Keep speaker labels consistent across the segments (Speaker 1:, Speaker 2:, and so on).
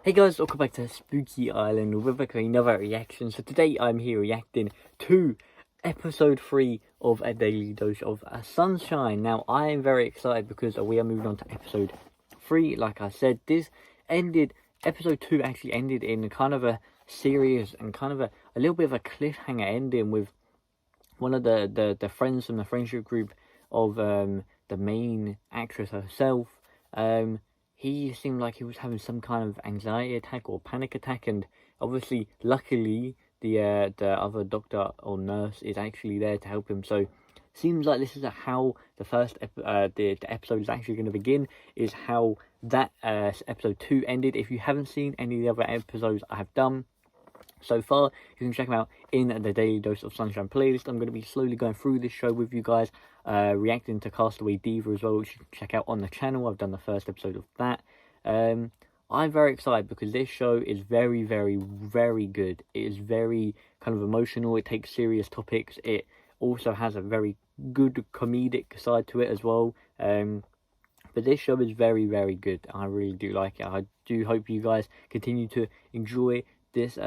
Speaker 1: Hey guys, welcome back to Spooky Island. We're back with another reaction. So today I'm here reacting to episode 3 of A Daily Dose of Sunshine. Now I am very excited because we are moving on to episode 3. Like I said, episode 2 actually ended in kind of a serious and kind of a little bit of a cliffhanger ending with one of the friends from the friendship group of the main actress herself. He seemed like he was having some kind of anxiety attack or panic attack, and obviously, luckily, the other doctor or nurse is actually there to help him. So, seems like this is how the first the episode is actually going to begin. Is how that episode 2 ended. If you haven't seen any of the other episodes I have done so far, you can check them out in the Daily Dose of Sunshine playlist. I'm going to be slowly going through this show with you guys, reacting to Castaway Diva as well, which you can check out on the channel. I've done the first episode of that. I'm very excited because this show is very, very, very good. It is very kind of emotional. It takes serious topics. It also has a very good comedic side to it as well. But this show is very, very good. I really do like it. I do hope you guys continue to enjoy this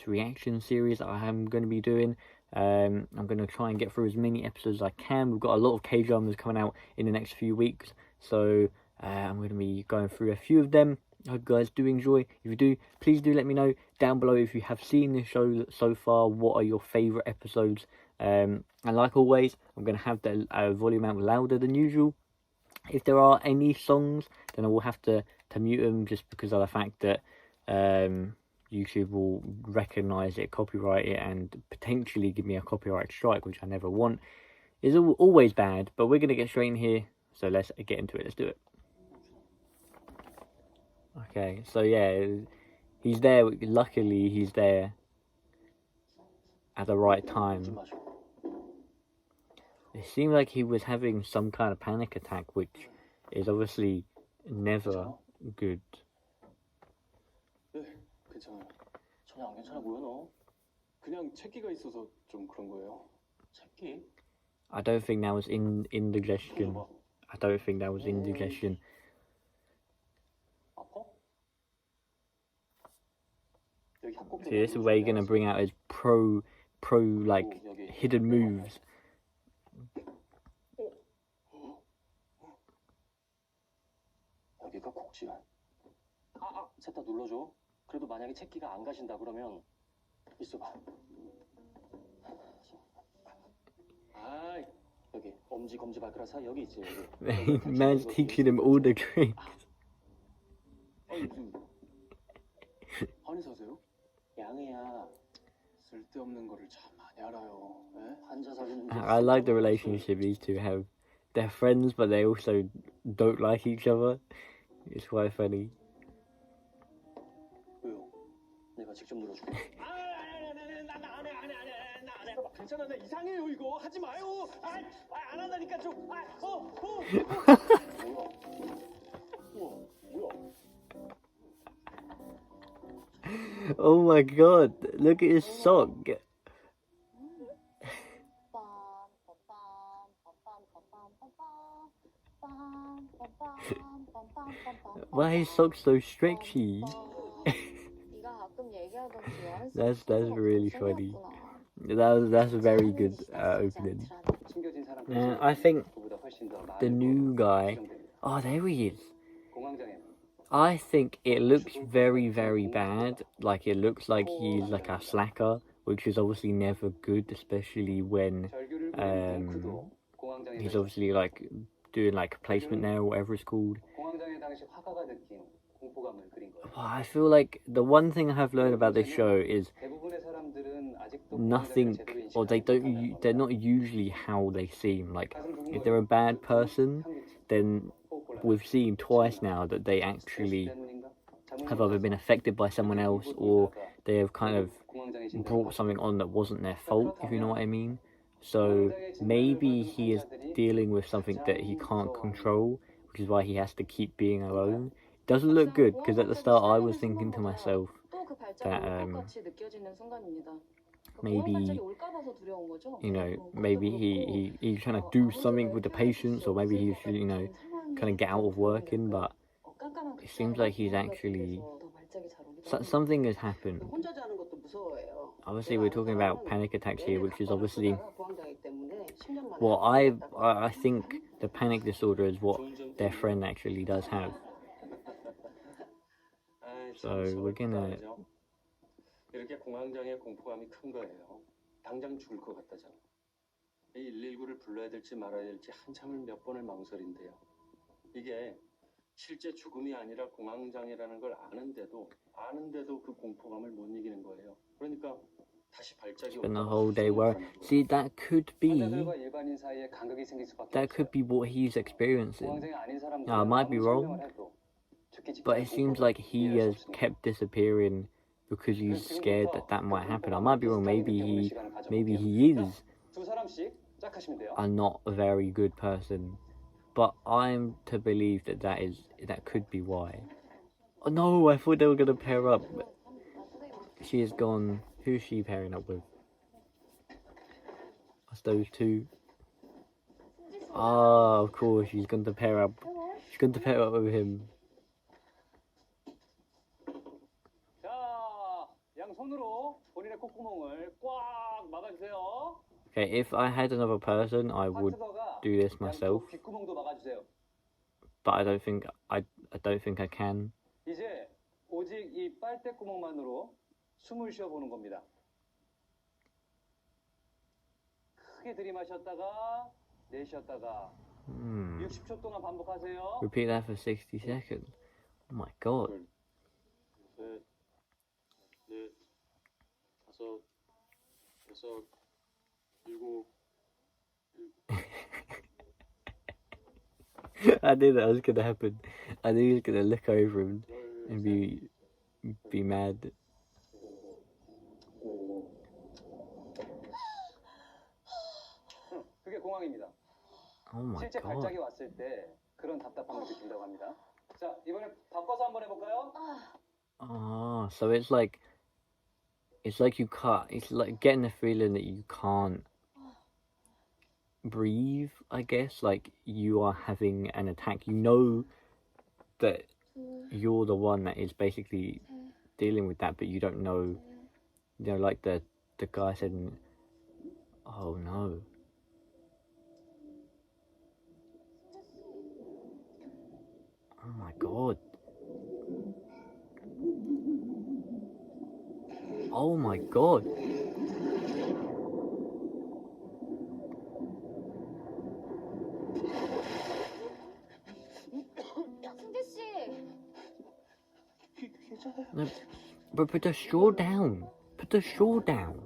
Speaker 1: reaction series I am going to be doing. I'm going to try and get through as many episodes as I can. We've got a lot of K-dramas coming out in the next few weeks, so I'm going to be going through a few of them. I hope you guys do enjoy. If you do, please do let me know down below if you have seen this show so far. What are your favourite episodes? And like always, I'm going to have the volume out louder than usual. If there are any songs, then I will have to mute them, just because of the fact that YouTube will recognise it, copyright it, and potentially give me a copyright strike, which I never want. It's always bad, but we're going to get straight in here, so let's get into it. Let's do it. Okay, so yeah, he's there. Luckily, he's there at the right time. It seemed like he was having some kind of panic attack, which is obviously never good.
Speaker 2: 괜찮아요. 전혀 안 괜찮아 보여 너. 그냥 체기가 있어서 좀 그런 거예요. 체기?
Speaker 1: I don't think that was indigestion. I don't think that was indigestion.
Speaker 2: 아파?
Speaker 1: See, this is where you're gonna bring out his pro like hidden moves.
Speaker 2: 여기가 곡지야. 셋 다 눌러줘. 그래도 만약에 체기가 안 가신다 그러면 있어봐. 여기 엄지 검지 발가락 여기 있지 여기.
Speaker 1: Man's teaching him all the tricks.
Speaker 2: 무슨 한의사세요? 양해야. 쓸데없는 거를 참 많이 알아요. 환자 사주는.
Speaker 1: I like the relationship these two have. They're friends, but they also don't like each other. It's quite funny.
Speaker 2: 왜요? 내가 직접 눌러줄게. 괜찮아, 나 이상해요 이거 하지 마요. 안 한다니까 좀. 뭐야?
Speaker 1: Oh my god! Look at his sock. Why is his sock so stretchy? That's really funny. That's a very good opening. I think the new guy. Oh, there he is. I think it looks very, very bad. Like, it looks like he's like a slacker, which is obviously never good, especially when he's obviously like doing like placement there or whatever it's called. I feel like the one thing I have learned about this show is nothing, or they're not usually how they seem. Like, if they're a bad person, then we've seen twice now that they actually have either been affected by someone else, or they have kind of brought something on that wasn't their fault, if you know what I mean. So maybe he is dealing with something that he can't control, which is why he has to keep being alone. It doesn't look good, because at the start I was thinking to myself that maybe, you know, maybe he's trying to do something with the patients, or maybe he should, you know, kind of get out of working, but it seems like he's actually something has happened.
Speaker 3: 혼자 자는 것도 무서워해요.
Speaker 1: Obviously, we're talking about panic attacks here, which is obviously
Speaker 3: 보안장애 때문에 10년 만에
Speaker 1: what I think the panic disorder is what their friend actually does have. So we're gonna.
Speaker 2: 이렇게 공황장애 공포감이 큰 거예요. 당장 죽을 것 같다잖아. 119를 불러야 될지 말아야 될지 한참을 몇 번을 망설인대요. 이게 실제 죽음이 아니라 공황장애라는 걸 아는데도 그 공포감을 못 이기는 거예요. 그러니까 다시 발작이
Speaker 1: Spend the whole day worrying. See, that could be
Speaker 2: 일반인 사이에 간극이 생길 수밖에
Speaker 1: that could be what he's experiencing.
Speaker 2: 공황장애 아닌 사람들은
Speaker 1: Now, I might be wrong,
Speaker 2: 설명을 해도 듣기
Speaker 1: but it seems like he
Speaker 2: 이해할 수
Speaker 1: has
Speaker 2: 없으니까.
Speaker 1: kept disappearing because he's scared that might happen. I might be wrong. Maybe he is
Speaker 2: 두 사람씩 짝하시면 돼요.
Speaker 1: not a very good person, but I'm to believe that could be why. Oh no, I thought they were gonna pair up. She is gone. Who's she pairing up with? That's those two. Ah, of course, she's going to pair up. She's going to pair up with him.
Speaker 2: 자, 양손으로 본인의 콧구멍을 꽉 막아주세요.
Speaker 1: Okay, if I had another person, I would do this myself,
Speaker 2: 귓구멍도 막아주세요.
Speaker 1: but I don't think I can.
Speaker 2: 이제 오직 이 빨대구멍만으로 숨을 쉬어보는 겁니다. 크게 들이마셨다가 내쉬었다가 60초 동안 반복하세요.
Speaker 1: Repeat that for 60 seconds. Oh my god.
Speaker 2: 셋, 넷, 다섯, 여섯, 일곱.
Speaker 1: I knew that was gonna happen. I knew he was gonna look over him and be mad.
Speaker 2: 그게 공황입니다.
Speaker 1: Oh my
Speaker 2: 실제
Speaker 1: god.
Speaker 2: 발작이 왔을 때 그런 답답함을 느낀다고 합니다. 자, 이번에 바꿔서 한번 해볼까요?
Speaker 1: Oh, so it's like you can't. It's like getting the feeling that you can't breathe. I guess like you are having an attack. You know that you're the one that is basically dealing with that, but you don't know. You know, like the guy said. Oh no. Oh my god. Oh my god. No, but put the straw down. Put the straw down.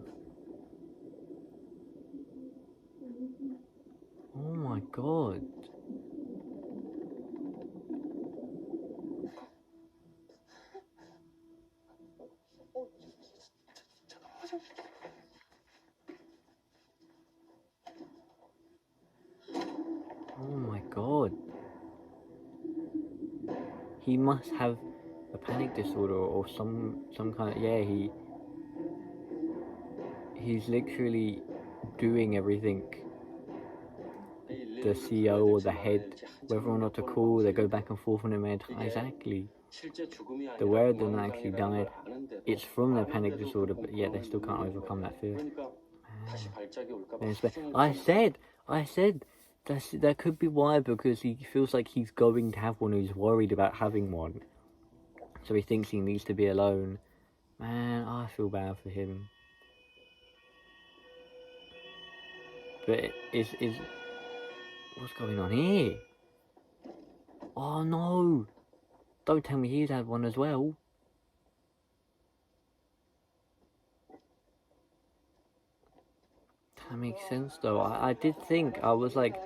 Speaker 1: Oh my god. Oh my god. He must have a panic disorder or some kind of, yeah, he's literally doing everything the CEO or the head, whether or not to call, they go back and forth on their head. Exactly. The way they're not actually died, it's from their panic disorder, but yet they still can't overcome that fear. I said that could be why, because he feels like he's going to have one, he's worried about having one. So he thinks he needs to be alone. Man, I feel bad for him. But is what's going on here? Oh no! Don't tell me he's had one as well. That makes sense though. I did think, I was like,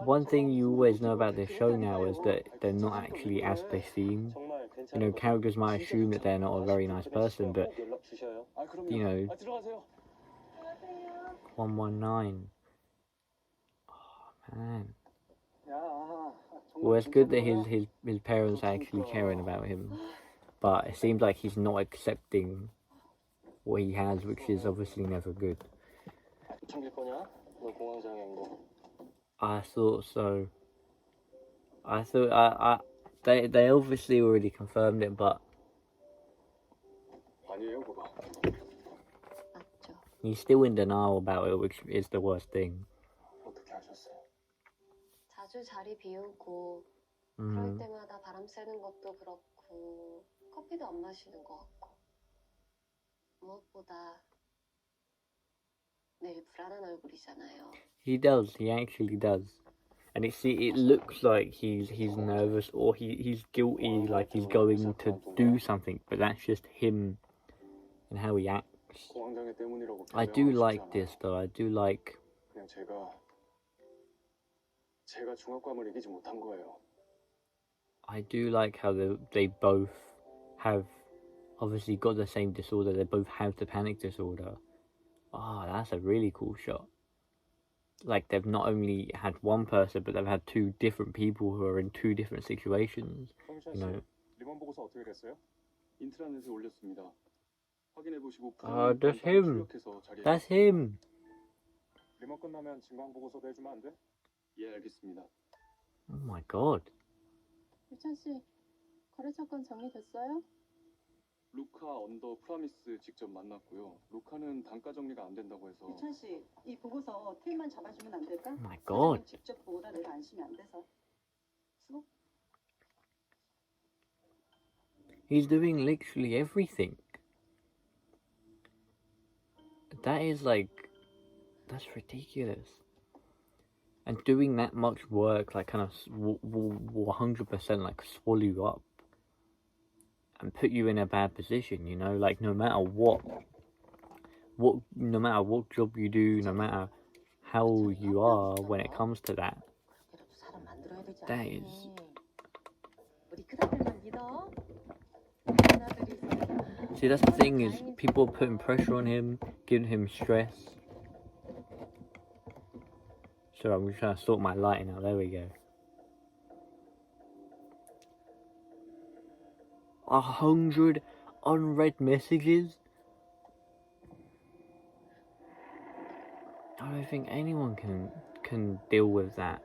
Speaker 1: one thing you always know about this show now is that they're not actually as they seem. You know, characters might assume that they're not a very nice person, but, you know, 119. Oh, man. Well, it's good that his parents are actually caring about him, but it seems like he's not accepting what he has, which is obviously never good. I thought so. I thought they obviously already confirmed it, but He's still in denial about it, which is the worst thing.
Speaker 2: 어떻게 하셨어요?
Speaker 4: 자주 자리 비우고 그럴
Speaker 1: Mm.
Speaker 4: 때마다 바람 쐬는 것도 그렇고 커피도 안 마시는 것 같고 무엇보다 늘 불안한 얼굴이잖아요.
Speaker 1: He does. He actually does. And it looks like he's nervous or he's guilty, like he's going to do something, but that's just him and how he acts.
Speaker 2: 공황장애 때문이라고
Speaker 1: I do
Speaker 2: 변명하고
Speaker 1: like
Speaker 2: 싶지
Speaker 1: this
Speaker 2: 않아요.
Speaker 1: though. I do like.
Speaker 2: 그냥 제가 중압감을 이기지 못한 거예요.
Speaker 1: I do like how they both have obviously got the same disorder. They both have the panic disorder. Ah, that's a really cool shot. Like they've not only had one person, but they've had two different people who are in two different situations.
Speaker 2: 성시아
Speaker 1: You
Speaker 2: 씨,
Speaker 1: know.
Speaker 2: 리본 보고서 어떻게 됐어요? 인트라넷에 올렸습니다. 확인해 보시고
Speaker 1: That's him.
Speaker 2: 출력해서 자리에
Speaker 1: That's him.
Speaker 2: 리본 끝나면 진강 보고서도 해주면 안 돼? 예, 알겠습니다.
Speaker 1: Oh my god.
Speaker 5: 유찬 씨, 거래처 건 정리됐어요?
Speaker 2: 루카 언더 프라미스 직접 만났고요. 루카는 단가 정리가 안 된다고 해서
Speaker 3: 유찬 씨, 이 보고서 틀만 잡아주면 안 될까?
Speaker 1: Oh my god.
Speaker 3: 사장님 직접 보고다 내가 안심이 안 돼서. 수고.
Speaker 1: He's doing literally everything. That is like, that's ridiculous. And doing that much work, like kind of will 100% like swallow you up and put you in a bad position, you know, like no matter what job you do, no matter how you are when it comes to that, that is.
Speaker 5: 우리 그다들만 믿어.
Speaker 1: See, that's the thing is people are putting pressure on him, giving him stress. So I'm just trying to sort my lighting out. There we go. 100 unread messages. I don't think anyone can deal with that.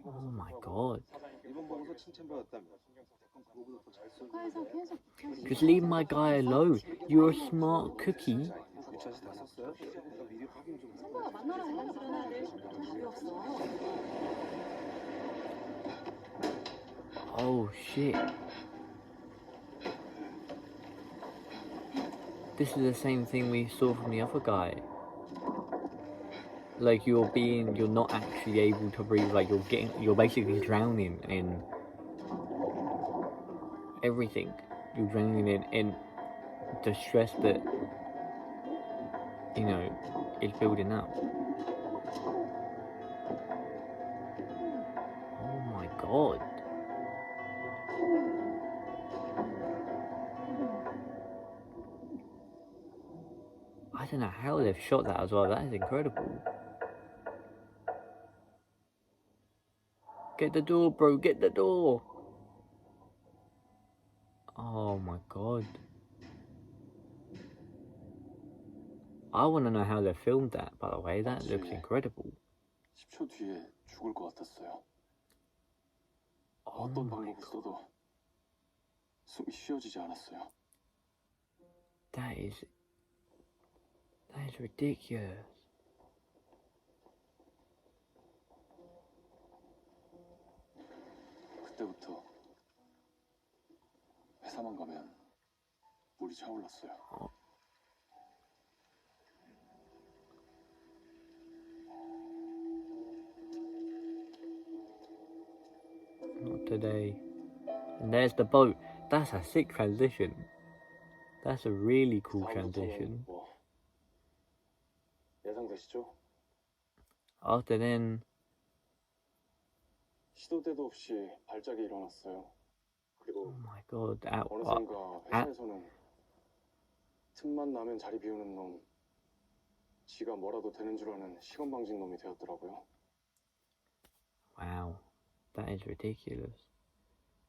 Speaker 1: Oh my god.
Speaker 2: 리본 보고서 칭찬받았다며.
Speaker 5: 국가에서 계속
Speaker 1: Just leave my guy alone. You're a smart cookie.
Speaker 2: 유찬 씨다 썼어요? 내가 미리 확인 좀.
Speaker 5: 선배가 만나라고 일어나야 돼. 답이 없어.
Speaker 1: Oh shit. This is the same thing we saw from the other guy. Like you're not actually able to breathe, like you're basically drowning in everything. You're drowning in the stress that, you know, is building up. Oh my god. I don't know how they've shot that as well. That is incredible. Get the door, bro. Get the door. Oh my god. I want to know how they filmed that, by the way. That looks incredible.
Speaker 2: 10초 뒤에 죽을 것 같았어요.
Speaker 1: Oh
Speaker 2: 어떤
Speaker 1: my
Speaker 2: 방법을 써도 숨이 쉬어지지 않았어요.
Speaker 1: That is ridiculous.
Speaker 2: 그때부터 회사만 가면 물이 차올랐어요.
Speaker 1: Not today. And there's the boat. That's a sick transition. That's a really cool transition.
Speaker 2: 뭐 예상되시죠?
Speaker 1: After then,
Speaker 2: 시도 때도 없이 발작이 일어났어요.
Speaker 1: oh
Speaker 2: 그리고
Speaker 1: my god,
Speaker 2: 어느샌가 회사에서는 틈만 나면 자리 비우는 놈 지가 뭐라도 되는 줄 아는 시건방진 놈이 되었더라고요.
Speaker 1: Wow, that is ridiculous.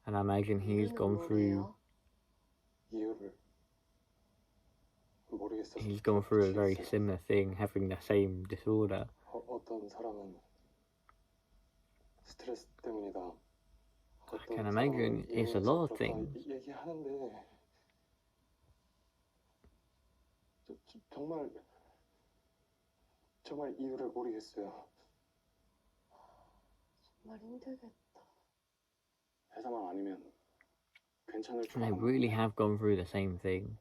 Speaker 1: And I imagine he's
Speaker 4: 이유는
Speaker 1: gone through
Speaker 4: 뭐래요?
Speaker 2: 이유를 모르겠어요.
Speaker 1: he's gone through a very similar thing, having the same disorder.
Speaker 2: 어떤 사람은 스트레스 때문이다.
Speaker 1: I can imagine it's a lot of things.
Speaker 2: 얘기하는데 정말 이유를 모르겠어요.
Speaker 4: 정말 힘들겠다.
Speaker 2: 회사만 아니면 괜찮을 줄
Speaker 1: And they
Speaker 2: 알았는데.
Speaker 1: really have gone through the same thing.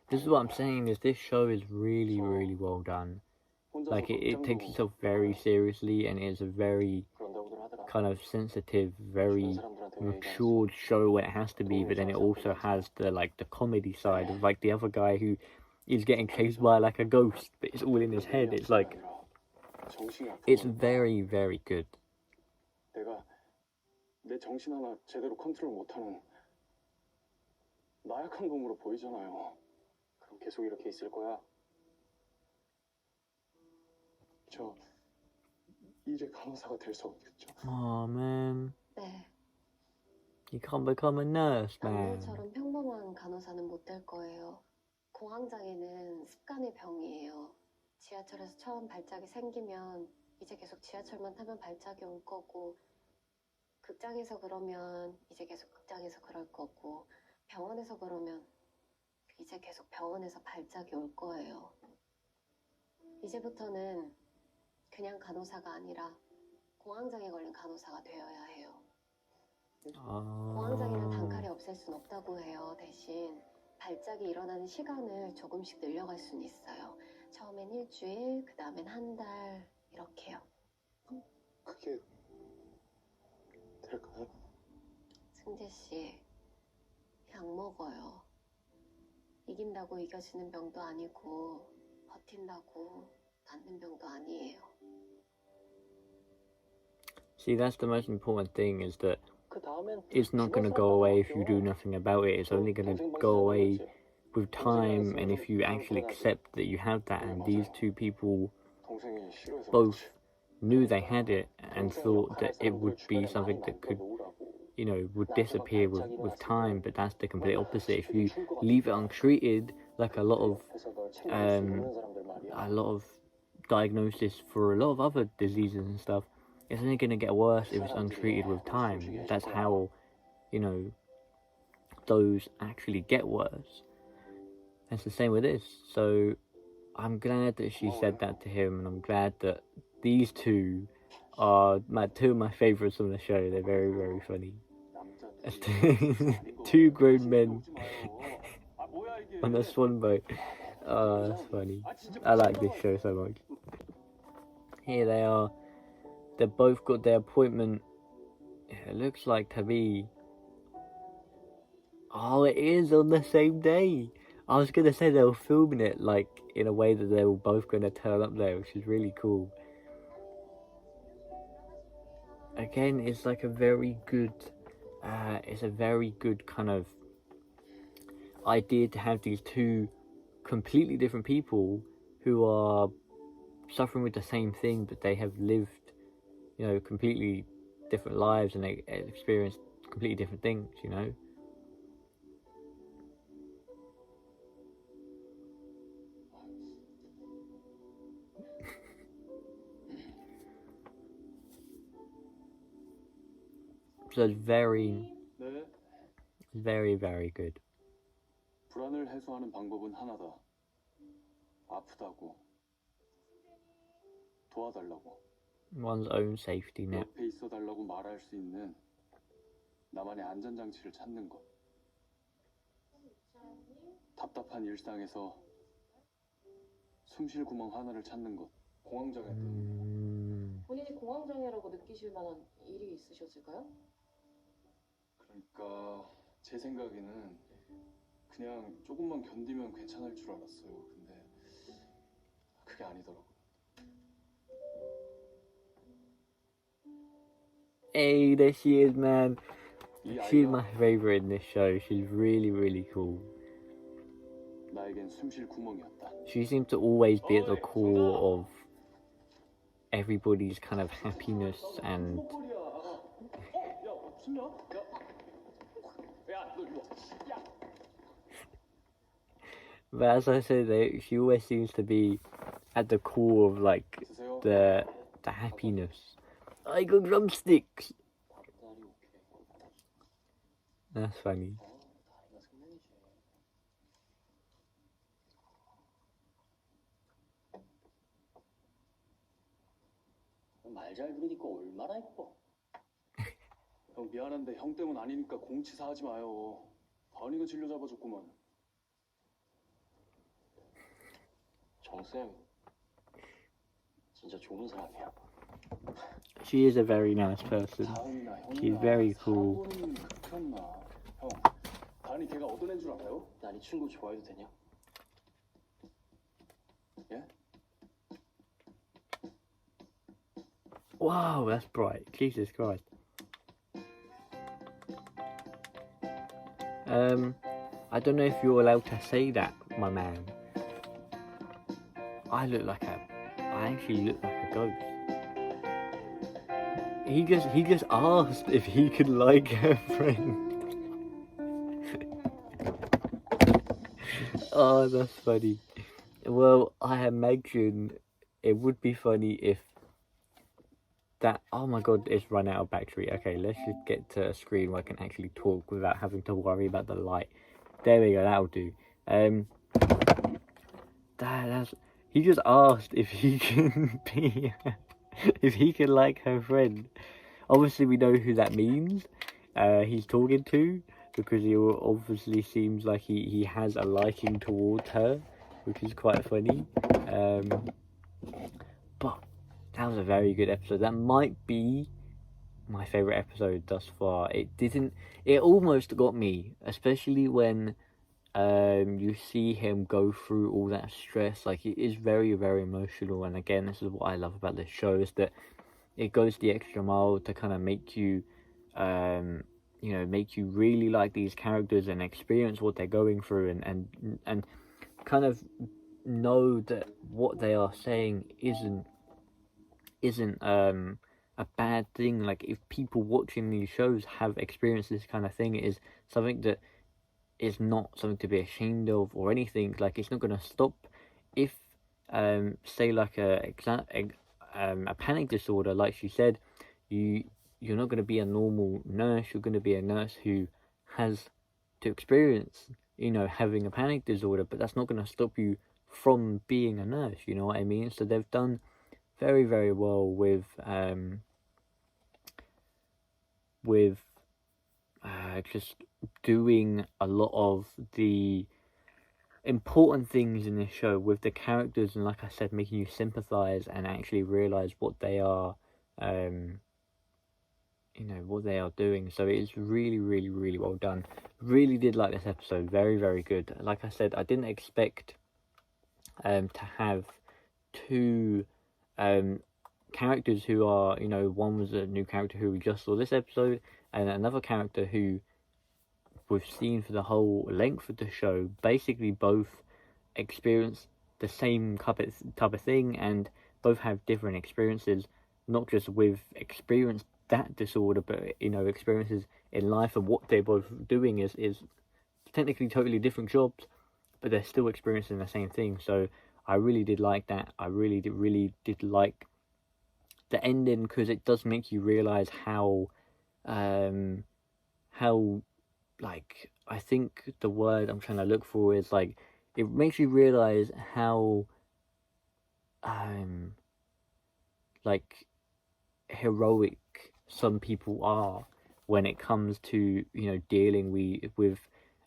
Speaker 1: This is what I'm saying, is this show is really, really well done. Like, it takes itself very seriously, and it is a very kind of sensitive, very matured show when it has to be, but then it also has the comedy side of like the other guy who is getting chased by like a ghost, but it's all in his head. It's like, it's very, very good.
Speaker 2: 내가 내 정신 하나 제대로 컨트롤 못하는 나약한 놈으로 보이잖아요. 그럼 계속 이렇게 있을 거야? 저 이제 간호사가 될 수 없겠죠?
Speaker 1: Oh man,
Speaker 4: 네.
Speaker 1: you can't become a nurse, man.
Speaker 4: 남들처럼 평범한 간호사는 못 될 거예요. 공황장애는 습관의 병이에요. 지하철에서 처음 발작이 생기면 이제 계속 지하철만 타면 발작이 올 거고, 극장에서 그러면 이제 계속 극장에서 그럴 거고, 병원에서 그러면 이제 계속 병원에서 발작이 올 거예요. 이제부터는 그냥 간호사가 아니라 공황장애 걸린 간호사가 되어야 해요. 공황장애는 단칼에 없앨 순 없다고 해요. 대신 발작이 일어나는 시간을 조금씩 늘려갈 수는 있어요. 처음엔 일주일, 그 다음엔 한 달, 이렇게요.
Speaker 2: 그게 될까요?
Speaker 4: 승재 씨, 약 먹어요. 이긴다고 이겨지는 병도 아니고, 버틴다고 낫는 병도 아니에요.
Speaker 1: See, that's the most important thing, is that
Speaker 2: 그 다음엔
Speaker 1: it's not going to go away if you do nothing about it. It's only going to go away with time, and if you actually accept that you have that. And these two people
Speaker 2: 동생이 싫어해서
Speaker 1: both knew they had it and thought that it would be something that could, you know, would disappear with time, but that's the complete opposite. If you leave it untreated, like a lot of diagnosis for a lot of other diseases and stuff, it's only going to get worse if it's untreated with time. That's how, you know, those actually get worse. It's the same with this. So I'm glad that she said that to him, and I'm glad that these two are two of my favourites on the show. They're very, very funny. Two grown men on a swan boat. Oh, that's funny. I like this show so much. Here they are. They've both got their appointment. It looks like to be... Oh, it is on the same day. I was going to say they were filming it like in a way that they were both going to turn up there, which is really cool. Again, it's like a very good... it's a very good kind of idea to have these two completely different people who are suffering with the same thing, but they have lived, you know, completely different lives, and they experienced completely different things, you know. So it's very,
Speaker 2: 네.
Speaker 1: very, very good.
Speaker 2: 불안을 해소하는 방법은 하나다. 아프다고. 도와달라고.
Speaker 1: One's own safety net.
Speaker 2: 옆에 있어달라고 말할 수 있는 나만의 안전장치를 찾는 것. 답답한 일상에서 숨쉴 구멍 하나를 찾는 것. 공황장애 때문에.
Speaker 5: 본인이 공황장애라고 느끼실 만한 일이 있으셨을까요?
Speaker 2: 그러니까 제 생각에는 그냥 조금만 견디면 괜찮을 줄 알았어요. 근데 그게 아니더라고요.
Speaker 1: Hey, there she is, man. She's my favourite in this show. She's really, really cool.
Speaker 2: 나에겐 숨쉴 구멍이었다.
Speaker 1: She seems to always be at the core of everybody's kind of happiness and but as I said, she always seems to be at the core of like the happiness. I got drumsticks. That's funny.
Speaker 2: 말 잘 들으니까 얼마나 예뻐. 형 미안한데 형 때문 아니니까 공치사 하지 마요. 다은이가 진료 잡아줬구만. 정쌤 진짜 좋은 사람이야.
Speaker 1: She is a very nice person. She's very cool.
Speaker 2: 형, 다은이 걔가 어떤 애인 줄 알아요? 난 이 친구 좋아해도 되냐? 예?
Speaker 1: Wow, that's bright. Jesus Christ. I don't know if you're allowed to say that, my man. I actually look like a ghost. He just asked if he could like her friend. Oh, that's funny. Well, I imagine it would be funny if that... Oh my god, it's run out of battery. Okay, let's just get to a screen where I can actually talk without having to worry about the light. There we go, that'll do. He just asked if he can be... if he can like her friend. Obviously, we know who that means. He's talking to, because he obviously seems like he has a liking towards her, which is quite funny. But that was a very good episode. That might be my favourite episode thus far. It almost got me, especially when you see him go through all that stress. Like, it is very, very emotional. And again, this is what I love about this show, is that it goes the extra mile to kind of make you, make you really like these characters and experience what they're going through, and kind of know that what they are saying isn't a bad thing. Like, if people watching these shows have experienced this kind of thing, it is something that is not something to be ashamed of or anything. Like, it's not going to stop if say like a panic disorder, like she said, you're not going to be a normal nurse. You're going to be a nurse who has to experience, having a panic disorder, but that's not going to stop you from being a nurse, you know what I mean? So they've done very, very well with just doing a lot of the important things in this show with the characters, and like I said, making you sympathize and actually realize what they are what they are doing. So it's really, really, really well done. Really did like this episode. Very, very good. Like I said, I didn't expect to have two characters who are, one was a new character who we just saw this episode, and another character who we've seen for the whole length of the show. Basically both experience the same type of thing, and both have different experiences, not just with experience that disorder, but experiences in life, and what they're both doing is technically totally different jobs, but they're still experiencing the same thing. So I really did like that. I really did like the ending, because it does make you realize how like, I think the word I'm trying to look for is, like, it makes you realize how like heroic some people are when it comes to dealing with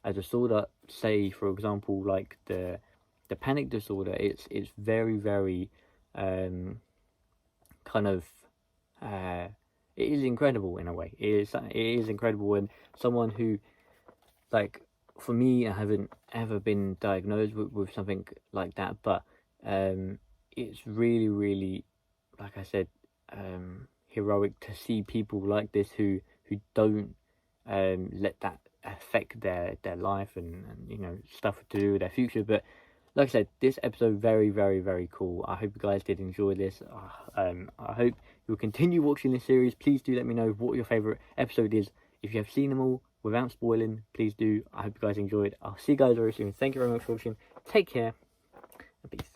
Speaker 1: a disorder. Say, for example, like the panic disorder. It's very, very kind of it is incredible in a way. It is incredible when someone who, like, for me, I haven't ever been diagnosed with something like that, but it's really, really, like I said, heroic to see people like this who don't let that affect their life and you know, stuff to do with their future. But like I said, this episode very, very, very cool. I hope you guys did enjoy this. I hope you'll continue watching this series. Please do let me know what your favorite episode is. If you have seen them all without spoiling, please do. I hope you guys enjoyed. I'll see you guys very soon. Thank you very much for watching. Take care and peace.